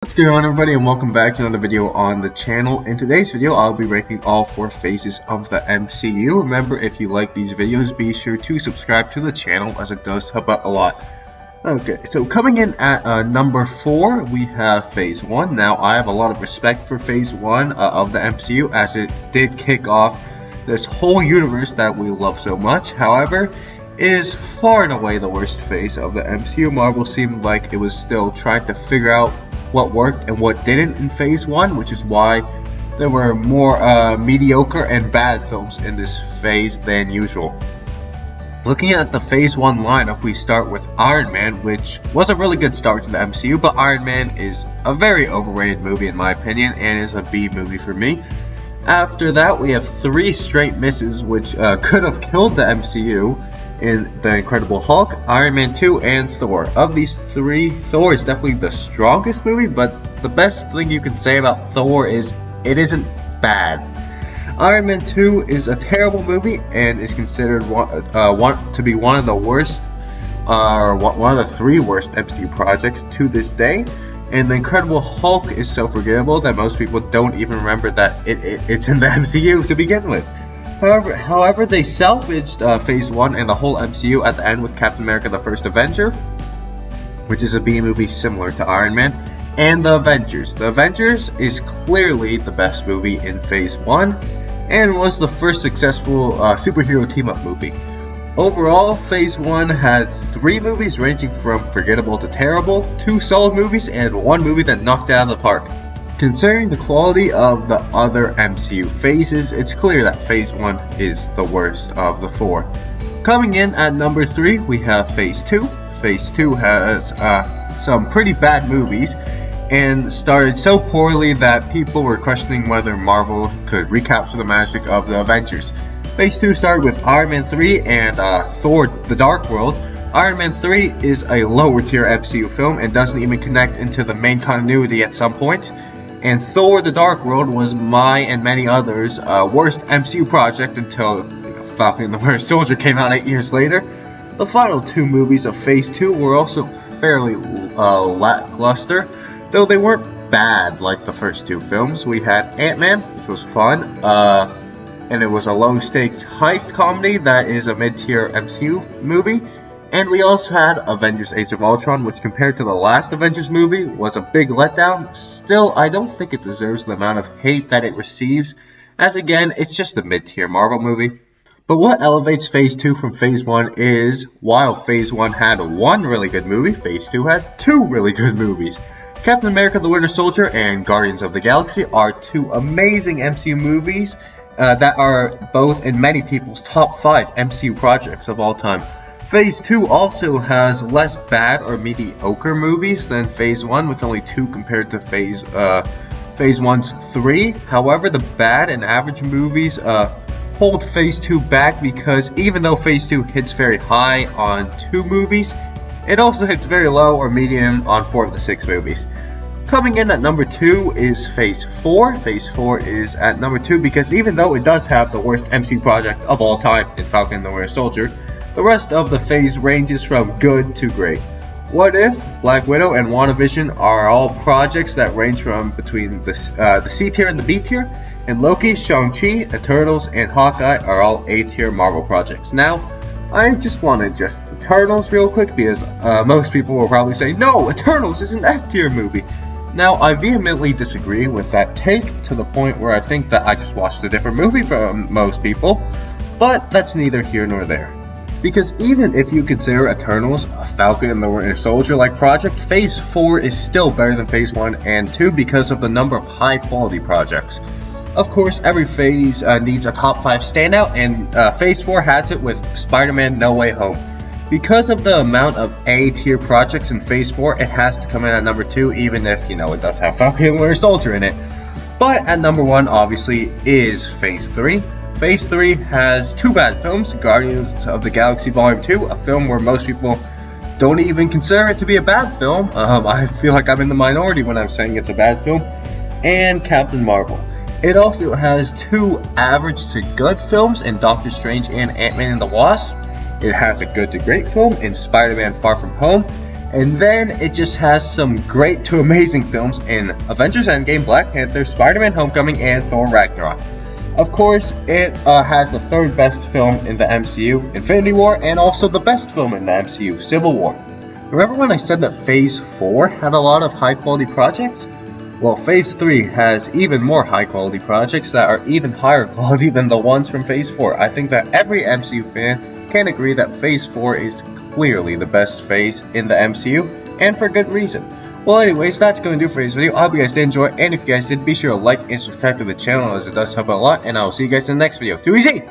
What's going on, everybody, and welcome back to another video on the channel. In today's video, I'll be ranking all 4 phases of the MCU. Remember, if you like these videos, be sure to subscribe to the channel as it does help out a lot. Okay, so coming in at number 4, we have Phase 1. Now, I have a lot of respect for Phase 1 of the MCU as it did kick off this whole universe that we love so much. However, it is far and away the worst phase of the MCU. Marvel seemed like it was still trying to figure out what worked and what didn't in Phase 1, which is why there were more mediocre and bad films in this phase than usual. Looking at the Phase 1 lineup, we start with Iron Man, which was a really good start to the MCU, but Iron Man is a very overrated movie in my opinion, and is a B movie for me. After that, we have 3 straight misses, which could have killed the MCU. In The Incredible Hulk, Iron Man 2, and Thor. Of these 3, Thor is definitely the strongest movie, but the best thing you can say about Thor is it isn't bad. Iron Man 2 is a terrible movie and is considered to be one of the worst, one of the 3 worst MCU projects to this day. And The Incredible Hulk is so forgettable that most people don't even remember that it's in the MCU to begin with. However, they salvaged Phase 1 and the whole MCU at the end with Captain America the First Avenger, which is a B movie similar to Iron Man, and the Avengers. The Avengers is clearly the best movie in Phase 1, and was the first successful superhero team-up movie. Overall, Phase 1 had 3 movies ranging from forgettable to terrible, 2 solid movies, and 1 movie that knocked it out of the park. Considering the quality of the other MCU phases, it's clear that Phase 1 is the worst of the 4. Coming in at number 3, we have Phase 2. Phase 2 has some pretty bad movies, and started so poorly that people were questioning whether Marvel could recapture the magic of the Avengers. Phase 2 started with Iron Man 3 and Thor: The Dark World. Iron Man 3 is a lower tier MCU film and doesn't even connect into the main continuity at some points. And Thor: The Dark World was my and many others' worst MCU project until Falcon and the Winter Soldier came out 8 years later. The final 2 movies of Phase 2 were also fairly lackluster, though they weren't bad like the first 2 films. We had Ant-Man, which was fun, and it was a low-stakes heist comedy that is a mid-tier MCU movie. And we also had Avengers Age of Ultron, which compared to the last Avengers movie was a big letdown. Still, I don't think it deserves the amount of hate that it receives, as again, it's just a mid-tier Marvel movie. But what elevates Phase 2 from Phase 1 is, while Phase 1 had 1 really good movie, Phase 2 had 2 really good movies. Captain America the Winter Soldier and Guardians of the Galaxy are 2 amazing MCU movies that are both in many people's top 5 MCU projects of all time. Phase 2 also has less bad or mediocre movies than Phase 1, with only 2 compared to Phase 1's 3. However, the bad and average movies hold Phase 2 back because even though Phase 2 hits very high on 2 movies, it also hits very low or medium on 4 of the 6 movies. Coming in at number 2 is Phase 4. Phase 4 is at number 2 because even though it does have the worst MCU project of all time in Falcon and the Winter Soldier, the rest of the phase ranges from good to great. What If, Black Widow, and WandaVision are all projects that range from between the C tier and the B tier, and Loki, Shang-Chi, Eternals, and Hawkeye are all A tier Marvel projects. Now, I just want to address Eternals real quick because most people will probably say, no, Eternals is an F tier movie. Now, I vehemently disagree with that take to the point where I think that I just watched a different movie from most people, but that's neither here nor there. Because even if you consider Eternals a Falcon and the Winter Soldier-like project, Phase 4 is still better than Phase 1 and 2 because of the number of high-quality projects. Of course, every phase needs a top 5 standout, and Phase 4 has it with Spider-Man No Way Home. Because of the amount of A-tier projects in Phase 4, it has to come in at number 2, even if, it does have Falcon and Winter Soldier in it. But at number 1, obviously, is Phase 3. Phase 3 has 2 bad films, Guardians of the Galaxy Volume 2, a film where most people don't even consider it to be a bad film. I feel like I'm in the minority when I'm saying it's a bad film. And Captain Marvel. It also has 2 average to good films in Doctor Strange and Ant-Man and the Wasp. It has a good to great film in Spider-Man Far From Home. And then it just has some great to amazing films in Avengers Endgame, Black Panther, Spider-Man Homecoming, and Thor Ragnarok. Of course, it has the third best film in the MCU, Infinity War, and also the best film in the MCU, Civil War. Remember when I said that Phase 4 had a lot of high quality projects? Well, Phase 3 has even more high quality projects that are even higher quality than the ones from Phase 4. I think that every MCU fan can agree that Phase 4 is clearly the best phase in the MCU, and for good reason. Well, anyways, that's going to do for this video. I hope you guys did enjoy, and if you guys did, be sure to like and subscribe to the channel as it does help out a lot, and I will see you guys in the next video. Too easy!